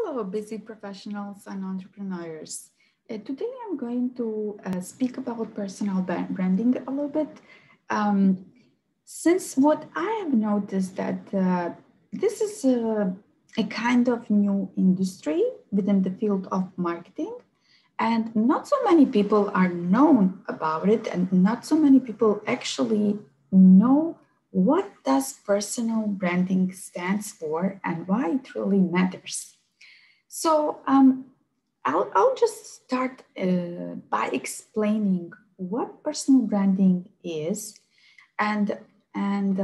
Hello, busy professionals and entrepreneurs. Today I'm going to speak about personal branding a little bit. Um, since what I have noticed that this is a kind of new industry within the field of marketing, and not so many people are known about it, and not so many people actually know what does personal branding stands for and why it really matters. So I'll just start by explaining what personal branding is, and and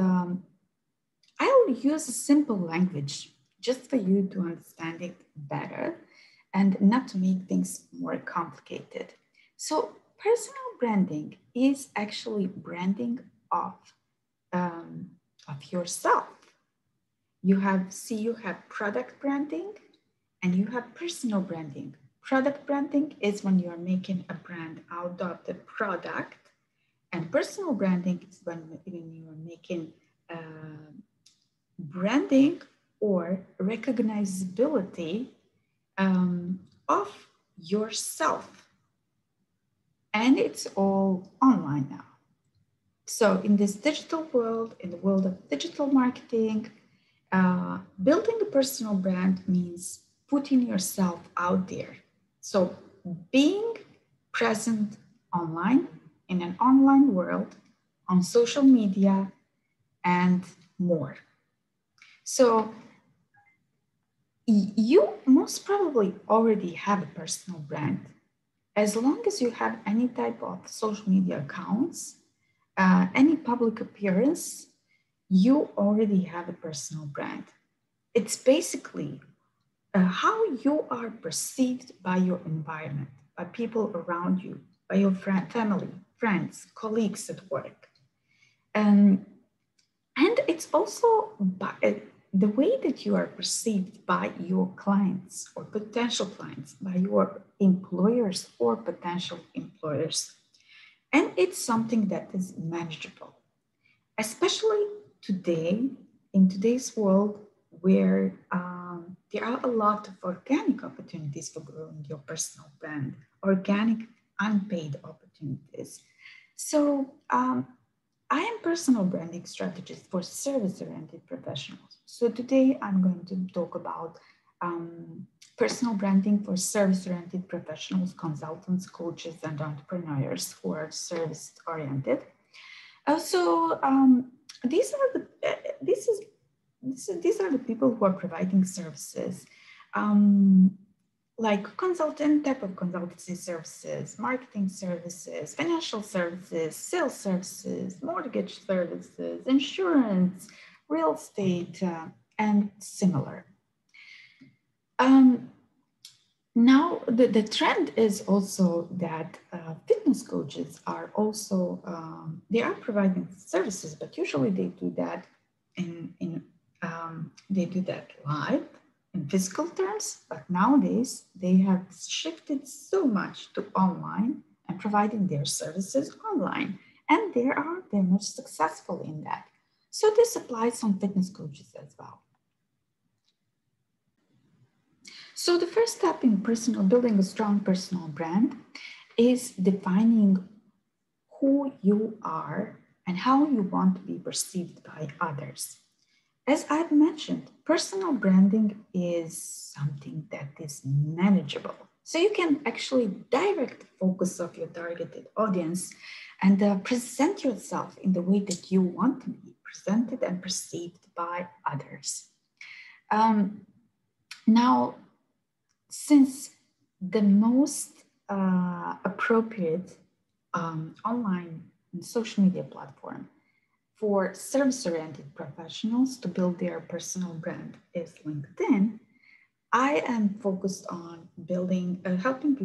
I'll use a simple language just for you to understand it better, and not to make things more complicated. So personal branding is actually branding of yourself. You have product branding and you have personal branding. Product branding is when you're making a brand out of the product, and personal branding is when you're making branding or recognizability of yourself. And it's all online now. So in this digital world, in the world of digital marketing, building a personal brand means putting yourself out there. So being present online, in an online world, on social media, and more. So you most probably already have a personal brand. As long as you have any type of social media accounts, any public appearance, you already have a personal brand. It's basically how you are perceived by your environment, by people around you, by your family, friends, colleagues at work. And it's also by the way that you are perceived by your clients or potential clients, by your employers or potential employers. And it's something that is manageable, especially today, in today's world, where there are a lot of organic opportunities for growing your personal brand, organic unpaid opportunities. So I am personal branding strategist for service-oriented professionals. So today I'm going to talk about personal branding for service-oriented professionals, consultants, coaches, and entrepreneurs who are service-oriented. So these are the people who are providing services, like type of consultancy services, marketing services, financial services, sales services, mortgage services, insurance, real estate, and similar. Now, the trend is also that fitness coaches are also, they are providing services, but usually they do that they do that live in physical terms, but nowadays they have shifted so much to online and providing their services online, and they're much successful in that. So this applies on fitness coaches as well. So the first step in building a strong personal brand is defining who you are and how you want to be perceived by others. As I've mentioned, personal branding is something that is manageable. So you can actually direct the focus of your targeted audience and present yourself in the way that you want to be presented and perceived by others. Now, since the most appropriate online and social media platform for service-oriented professionals to build their personal brand is LinkedIn, I am focused on helping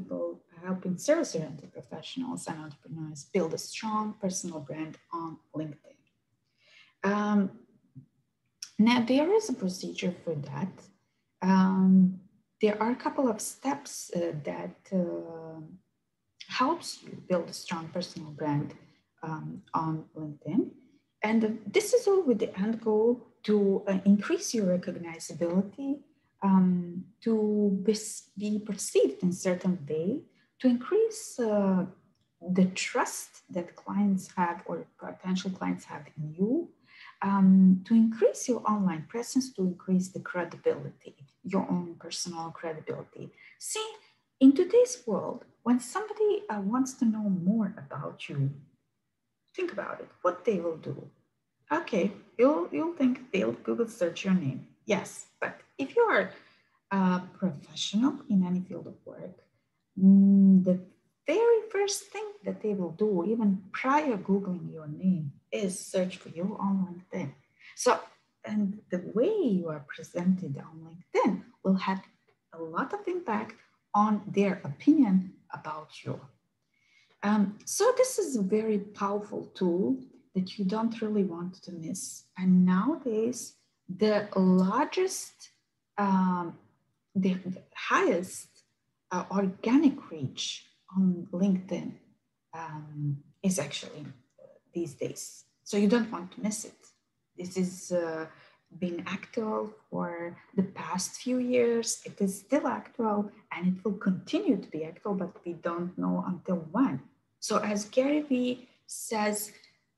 service-oriented professionals and entrepreneurs build a strong personal brand on LinkedIn. Now, there is a procedure for that. There are a couple of steps that helps you build a strong personal brand on LinkedIn. And this is all with the end goal to increase your recognizability to be perceived in a certain way, to increase the trust that clients have or potential clients have in you, to increase your online presence, to increase the credibility, your own personal credibility. See, in today's world, when somebody wants to know more about you, think about it, what they will do. Okay, you'll think they'll Google search your name. Yes, but if you are a professional in any field of work, the very first thing that they will do, even prior Googling your name, is search for you on LinkedIn. So, and the way you are presented on LinkedIn will have a lot of impact on their opinion about you. So this is a very powerful tool that you don't really want to miss. And nowadays, the largest, the highest organic reach on LinkedIn is actually these days. So you don't want to miss it. This is been actual for the past few years. It is still actual and it will continue to be actual, but we don't know until when. So as Gary Vee says,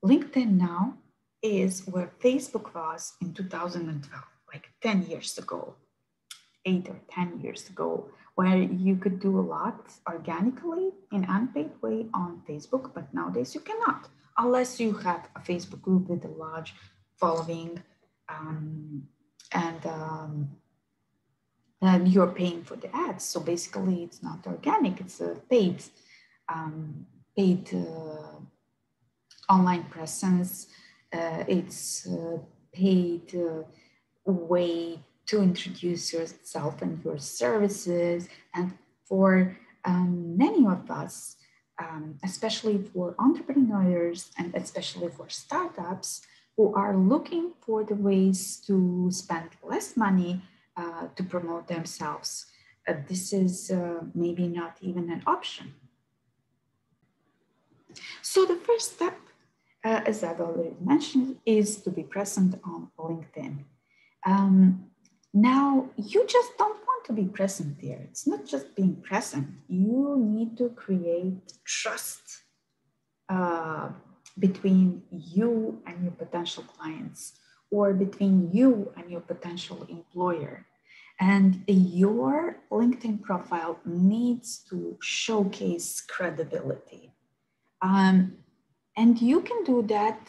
LinkedIn now is where Facebook was in 2012, like 10 years ago, 8 or 10 years ago, where you could do a lot organically in unpaid way on Facebook, but nowadays you cannot, unless you have a Facebook group with a large following and you're paying for the ads. So basically it's not organic, it's a paid online presence. It's paid way to introduce yourself and your services. And for many of us, especially for entrepreneurs and especially for startups who are looking for the ways to spend less money to promote themselves, this is maybe not even an option. So the first step, as I've already mentioned, is to be present on LinkedIn. Now, you just don't want to be present there. It's not just being present. You need to create trust between you and your potential clients, or between you and your potential employer. And your LinkedIn profile needs to showcase credibility. And you can do that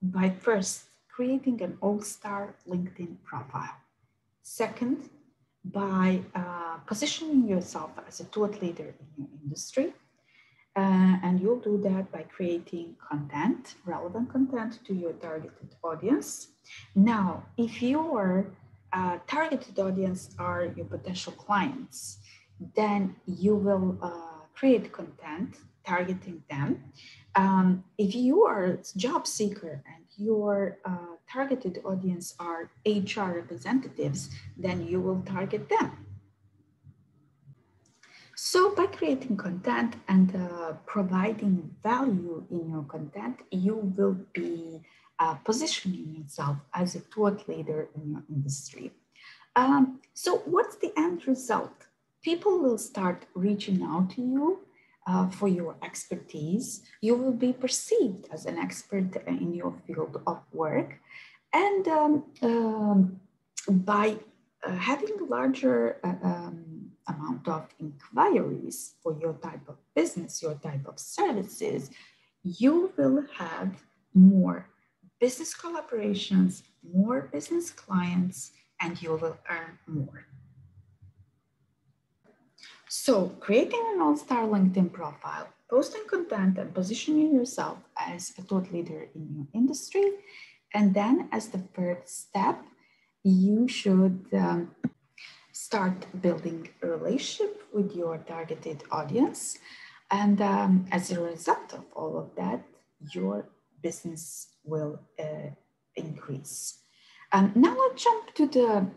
by first creating an all-star LinkedIn profile. Second, by positioning yourself as a thought leader in your industry. And you'll do that by creating content, relevant content to your targeted audience. Now, if your targeted audience are your potential clients, then you will create content targeting them. If you are a job seeker and your targeted audience are HR representatives, then you will target them. So by creating content and providing value in your content, you will be positioning yourself as a thought leader in your industry. So what's the end result? People will start reaching out to you for your expertise. You will be perceived as an expert in your field of work. And by having larger amount of inquiries for your type of business, your type of services, you will have more business collaborations, more business clients, and you will earn more. So creating an all-star LinkedIn profile, posting content and positioning yourself as a thought leader in your industry. And then as the first step, you should start building a relationship with your targeted audience. And as a result of all of that, your business will increase. Now let's jump to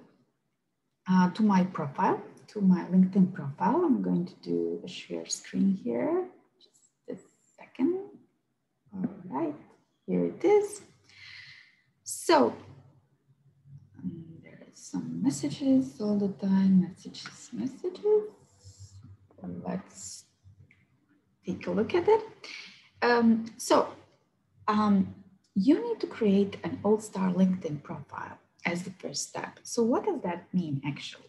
my profile, to my LinkedIn profile. I'm going to do a share screen here. Just a second. All right, here it is. So there's some messages all the time, messages. Let's take a look at it. You need to create an all-star LinkedIn profile as the first step. So what does that mean actually?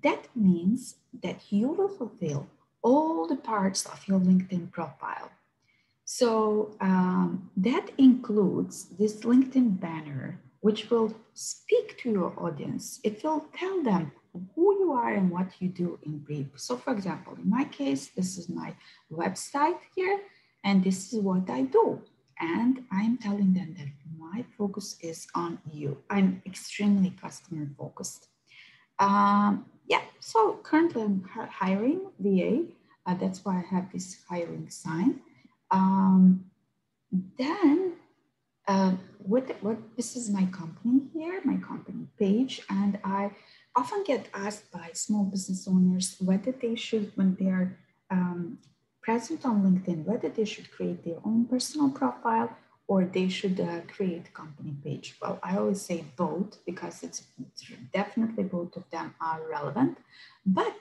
That means that you will fulfill all the parts of your LinkedIn profile. So that includes this LinkedIn banner, which will speak to your audience. It will tell them who you are and what you do in brief. So for example, in my case, this is my website here, and this is what I do. And I'm telling them that my focus is on you. I'm extremely customer focused. Yeah, so currently I'm hiring VA. That's why I have this hiring sign. Then this is my company here, my company page, and I often get asked by small business owners whether they should, when they are present on LinkedIn, whether they should create their own personal profile or they should create a company page. Well, I always say both because it's definitely both of them are relevant. But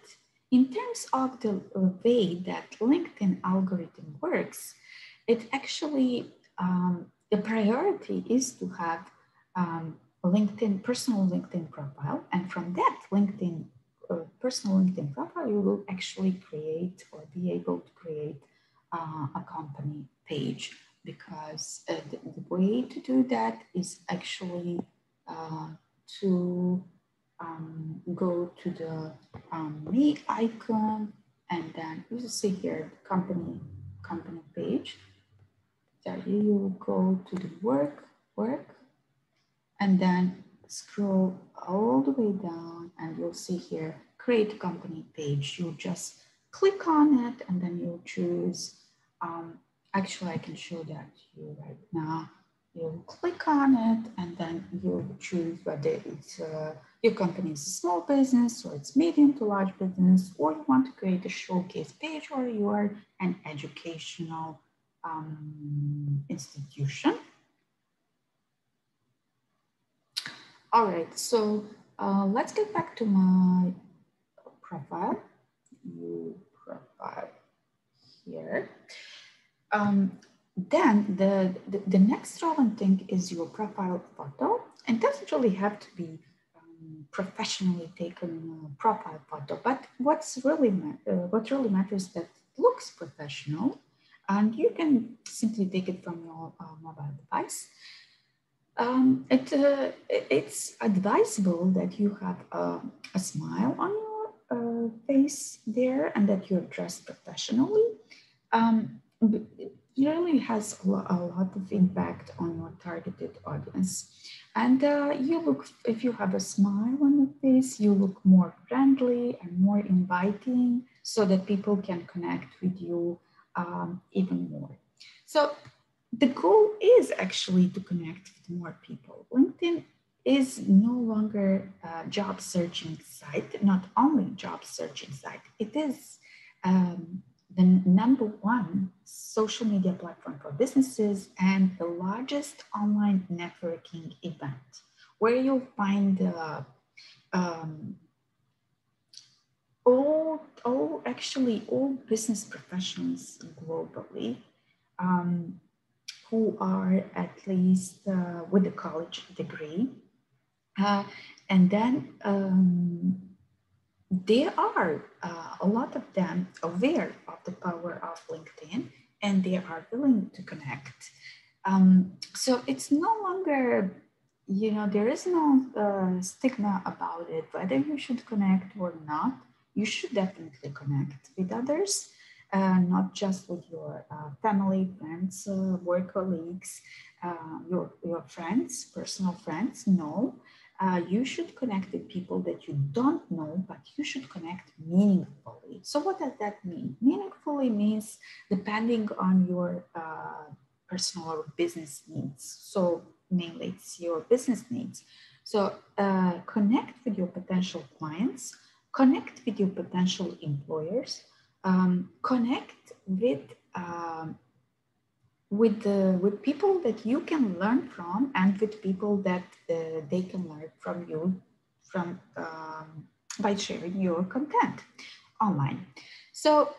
in terms of the way that LinkedIn algorithm works, it actually, the priority is to have personal LinkedIn profile. And from that personal LinkedIn profile, you will actually create or be able to create a company page, because the way to do that is actually to go to the me icon, and then you see here company page. There you go to the work, and then scroll all the way down, and you'll see here create company page. You just click on it, and then you choose. Actually, I can show that to you right now. You click on it, and then you choose whether it's your company is a small business, or it's medium to large business, or you want to create a showcase page, or you are an educational institution. All right, so let's get back to my profile. New profile here. Then the next relevant thing is your profile photo. It doesn't really have to be professionally taken profile photo, but what really matters is that it looks professional, and you can simply take it from your mobile device. It's advisable that you have a smile on your face there, and that you're dressed professionally. It really has a lot of impact on your targeted audience. And if you have a smile on your face, you look more friendly and more inviting, so that people can connect with you even more. So the goal is actually to connect with more people. LinkedIn is no longer a job searching site, not only a job searching site. It is the #1 social media platform for businesses and the largest online networking event, where you'll find all business professionals globally who are at least with a college degree. And then there are a lot of them aware of the power of LinkedIn, and they are willing to connect. So it's no longer, there is no stigma about it, whether you should connect or not. You should definitely connect with others, not just with your family, friends, work colleagues, your friends, personal friends. No, you should connect with people that you don't know, but you should connect meaningfully. So what does that mean? Meaningfully means depending on your personal or business needs. So mainly it's your business needs. So connect with your potential clients, connect with your potential employers, connect with people that you can learn from, and with people that they can learn from you from by sharing your content online. So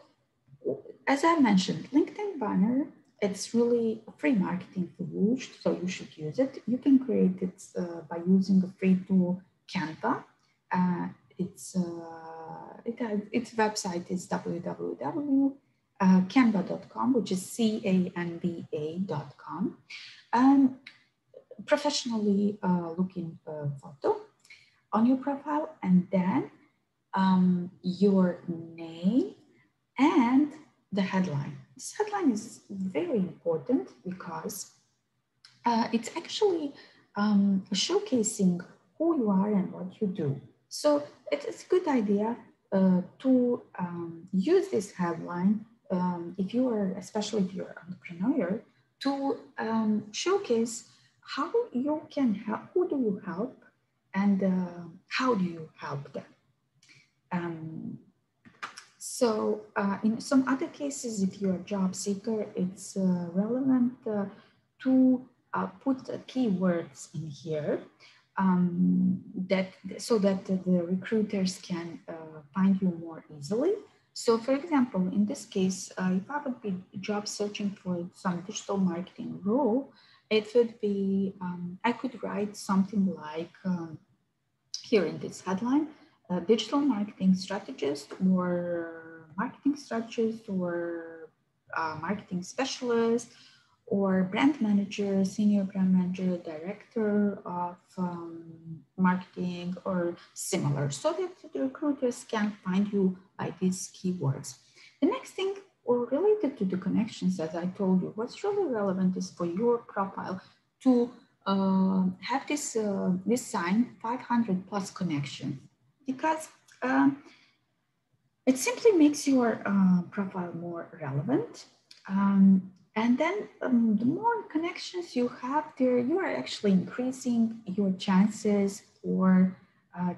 as I mentioned, LinkedIn banner, it's really a free marketing tool, so you should use it. You can create it by using a free tool, Canva. Its website is www.canva.com, which is canva.com. Professionally looking photo on your profile, and then your name and the headline. This headline is very important because it's actually showcasing who you are and what you do. So it's a good idea to use this headline if you are, especially if you're an entrepreneur, to showcase how you can help, who do you help, and how do you help them. So in some other cases, if you're a job seeker, it's relevant to put keywords in here so that the recruiters can find you more easily. So for example, in this case, if I would be job searching for some digital marketing role, it would be, I could write something like here in this headline, digital marketing strategist or marketing strategist or marketing specialist or brand manager, senior brand manager, director of marketing or similar, so that the recruiters can find you by these keywords. The next thing, or related to the connections, as I told you, what's really relevant is for your profile to have this sign 500 plus connections, because it simply makes your profile more relevant. And then the more connections you have there, you are actually increasing your chances for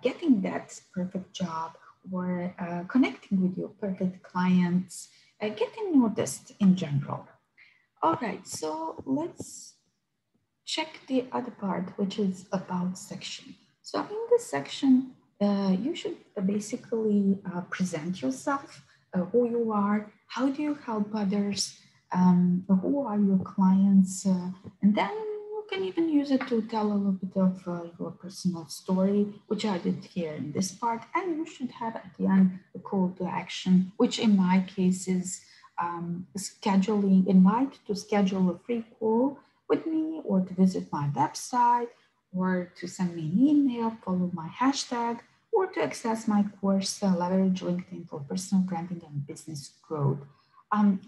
getting that perfect job or connecting with your perfect clients, getting noticed in general. All right, so let's check the other part, which is about section. So in this section, you should basically present yourself, who you are, how do you help others, who are your clients, and then you can even use it to tell a little bit of your personal story, which I did here in this part. And you should have at the end a call to action, which in my case is invite to schedule a free call with me, or to visit my website, or to send me an email, follow my hashtag, or to access my course, Leverage LinkedIn for Personal Branding and Business Growth.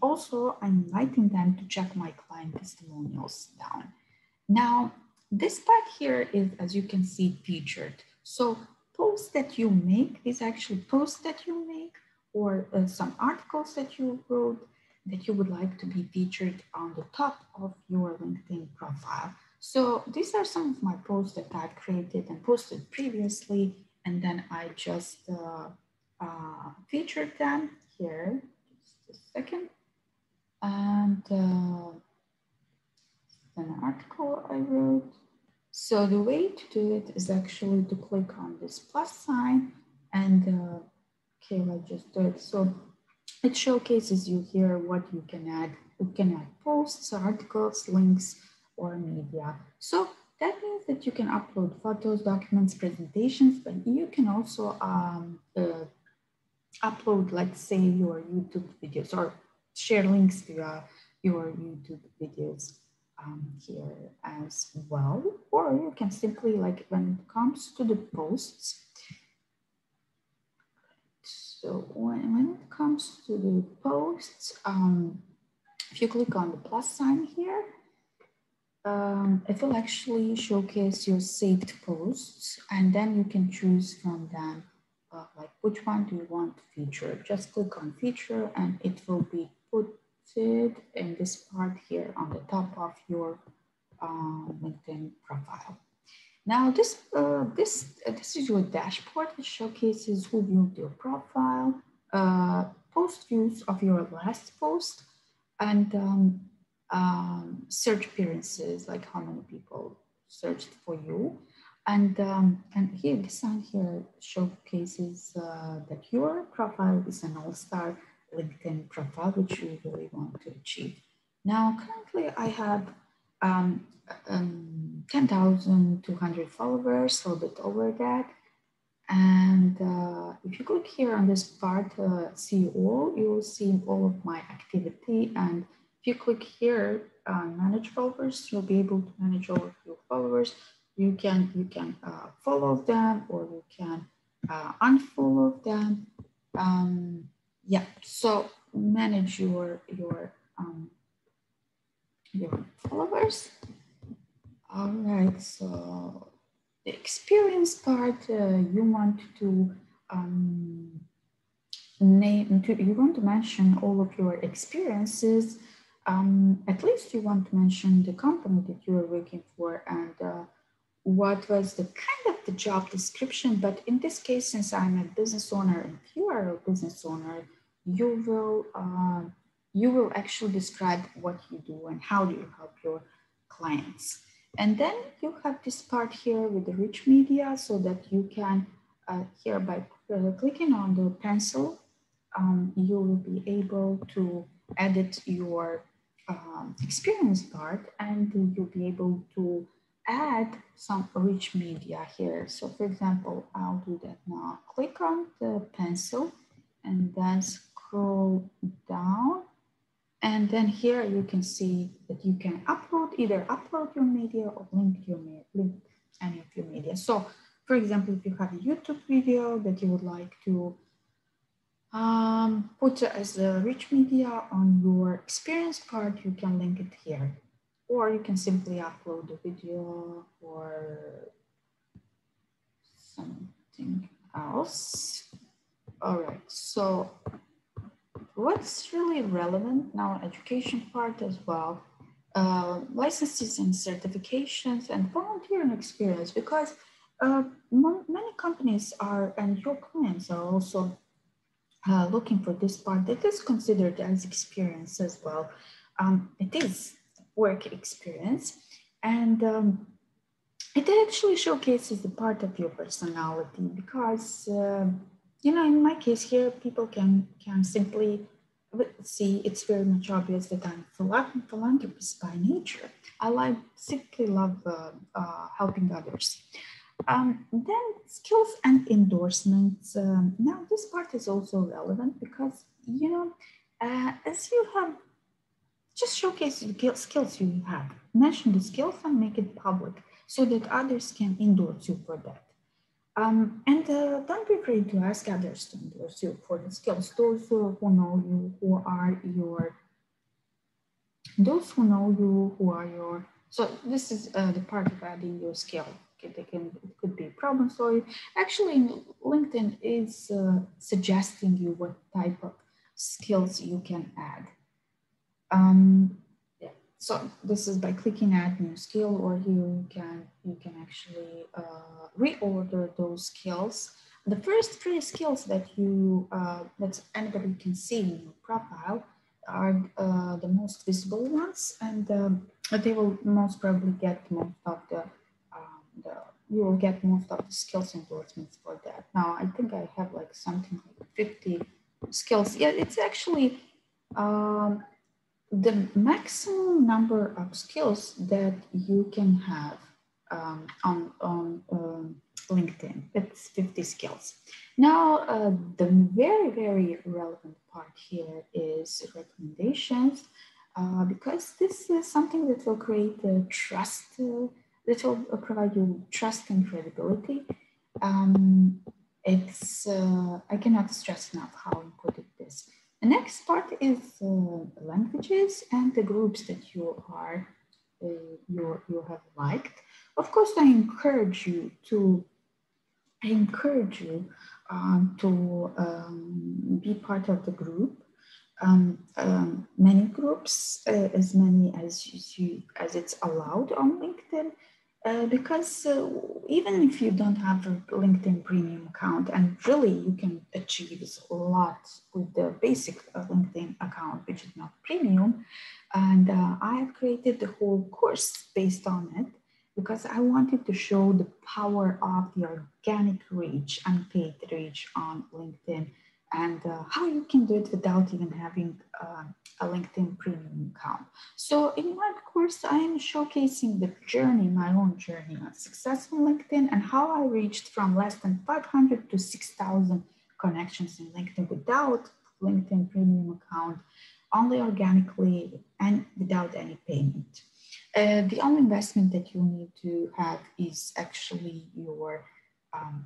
Also, I'm inviting them to check my client testimonials down. Now, this part here is, as you can see, featured. So posts that you make, these actually posts that you make, or some articles that you wrote that you would like to be featured on the top of your LinkedIn profile. So these are some of my posts that I've created and posted previously, and then I just featured them here. Just a second. And an article I wrote. So the way to do it is actually to click on this plus sign, and okay, I just do it. So it showcases you here what you can add. You can add posts, articles, links, or media. So that means that you can upload photos, documents, presentations, but you can also upload, let's say, your YouTube videos, or share links to your YouTube videos here as well. Or you can simply, like, when it comes to the posts, so when it comes to the posts, if you click on the plus sign here, it will actually showcase your saved posts, and then you can choose from them like which one do you want to feature. Just click on feature and it will be put in this part here on the top of your LinkedIn profile. Now this is your dashboard, which showcases who viewed your profile, post views of your last post, and search appearances, like how many people searched for you. And here, this one here showcases that your profile is an all-star LinkedIn profile, which you really want to achieve. Now, currently I have 10,200 followers, a little bit over that. And if you click here on this part, see all, you will see all of my activity. And if you click here, manage followers, you'll be able to manage all of your followers. You can follow them, or you can unfollow them. Yeah, so manage your followers. All right, so the experience part, you want to you want to mention all of your experiences. At least you want to mention the company that you are working for and what was the kind of the job description. But in this case, since I'm a business owner and you are a business owner, you will actually describe what you do and how do you help your clients. And then you have this part here with the rich media, so that you can here by clicking on the pencil, you will be able to edit your experience part, and you'll be able to add some rich media here. So for example, I'll do that now. Click on the pencil and then scroll down. And then here you can see that you can either upload your media or link any of your media. So for example, if you have a YouTube video that you would like to put as a rich media on your experience part, you can link it here. Or you can simply upload the video or something else. All right, so what's really relevant now, education part as well, licenses and certifications and volunteering experience, because many companies are, and your clients are also looking for this part that is considered as experience as well. It is work experience, and it actually showcases the part of your personality, because you know, in my case here, people can simply see, it's very much obvious that I'm philanthropist by nature. I simply love helping others. Then skills and endorsements. Now this part is also relevant because, you know, as you have, just showcase the skills you have. Mention the skills and make it public so that others can endorse you for that. And don't be afraid to ask others to endorse you for the skills. Those who know you, who are your, so this is the part of adding your skill. It could be problem solving. Actually, LinkedIn is suggesting you what type of skills you can add. Yeah. So this is by clicking add new skill, or you can actually reorder those skills. The first 3 skills that that anybody can see in your profile are the most visible ones, and they will most probably get most of you will get most of the skills endorsements for that. Now, I think I have like something like 50 skills. Yeah, it's actually the maximum number of skills that you can have on LinkedIn. It's 50 skills. Now, the very, very relevant part here is recommendations, because this is something that will create trust, that will provide you trust and credibility. I cannot stress enough how important it is. The next part is languages and the groups that you have liked. Of course, I encourage you to be part of the group. Many groups, as many as it's allowed on LinkedIn. Because even if you don't have a LinkedIn premium account, and really you can achieve a lot with the basic LinkedIn account, which is not premium, and I have created the whole course based on it. because I wanted to show the power of the organic reach and paid reach on LinkedIn, and how you can do it without even having a LinkedIn premium account. So in my course, I am showcasing the journey, my own journey of success on LinkedIn, and how I reached from less than 500 to 6,000 connections in LinkedIn without LinkedIn premium account, only organically and without any payment. The only investment that you need to have is actually your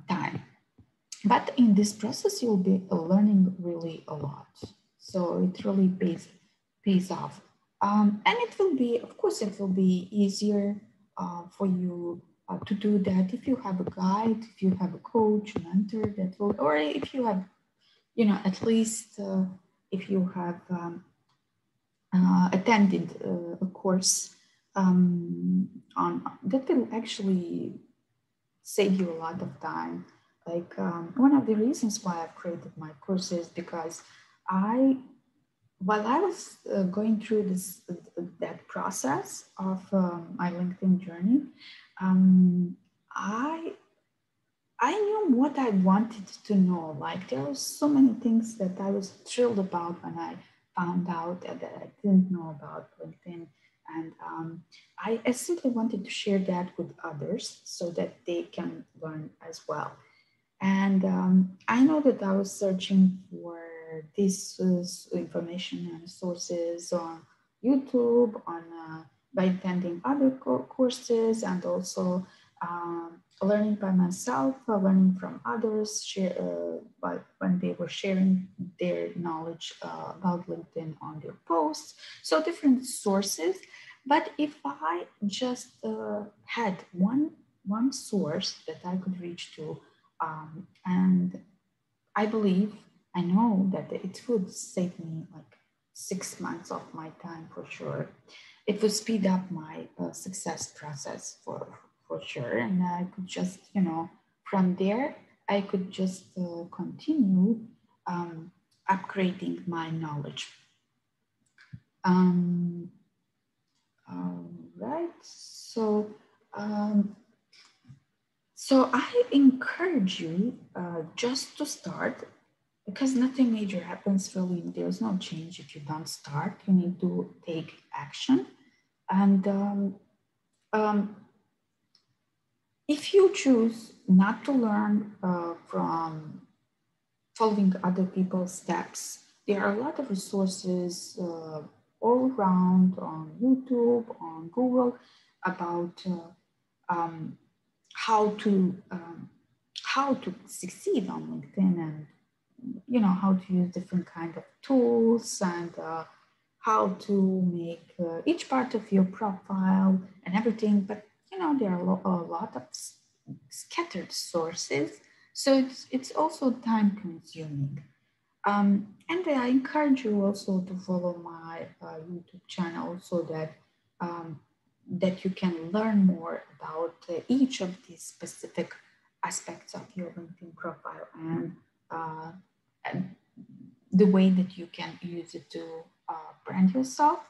time. But in this process, you'll be learning really a lot. So it really pays off. And it will be, of course, it will be easier for you to do that if you have a guide, if you have a coach, a mentor that will, or if you have, at least if you have attended a course on that will actually save you a lot of time. Like one of the reasons why I've created my courses, because while I was going through that process of my LinkedIn journey, I knew what I wanted to know. Like there were so many things that I was thrilled about when I found out that I didn't know about LinkedIn. And I simply wanted to share that with others so that they can learn as well. And I know that I was searching for this information and sources on YouTube, by attending other courses, and also learning by myself, learning from others, when they were sharing their knowledge about LinkedIn on their posts. So different sources. But if I just had one source that I could reach to, and I know that it would save me like 6 months of my time for sure. It would speed up my success process for sure. And I could just, from there, I could just continue upgrading my knowledge. Right. So I encourage you just to start, because nothing major happens really. There's no change if you don't start. You need to take action. And if you choose not to learn from following other people's steps, there are a lot of resources all around on YouTube, on Google, about how to succeed on LinkedIn, and how to use different kind of tools, and how to make each part of your profile and everything. But there are a lot of scattered sources, so it's also time consuming. And I encourage you also to follow my YouTube channel, so that you can learn more about each of these specific aspects of your LinkedIn profile, and the way that you can use it to brand yourself,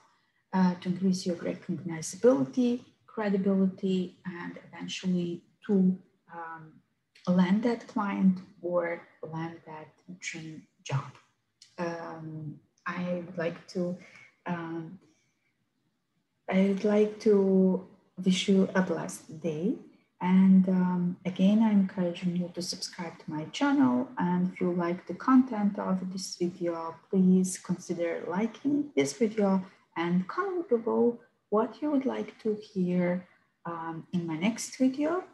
to increase your recognizability, credibility, and eventually to land that client or land that dream job. I'd like to wish you a blessed day. And again, I'm encouraging you to subscribe to my channel. And if you like the content of this video, please consider liking this video and comment below what you would like to hear in my next video,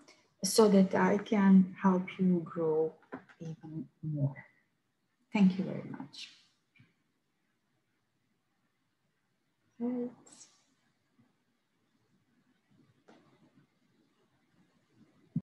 so that I can help you grow even more. Thank you very much. Right.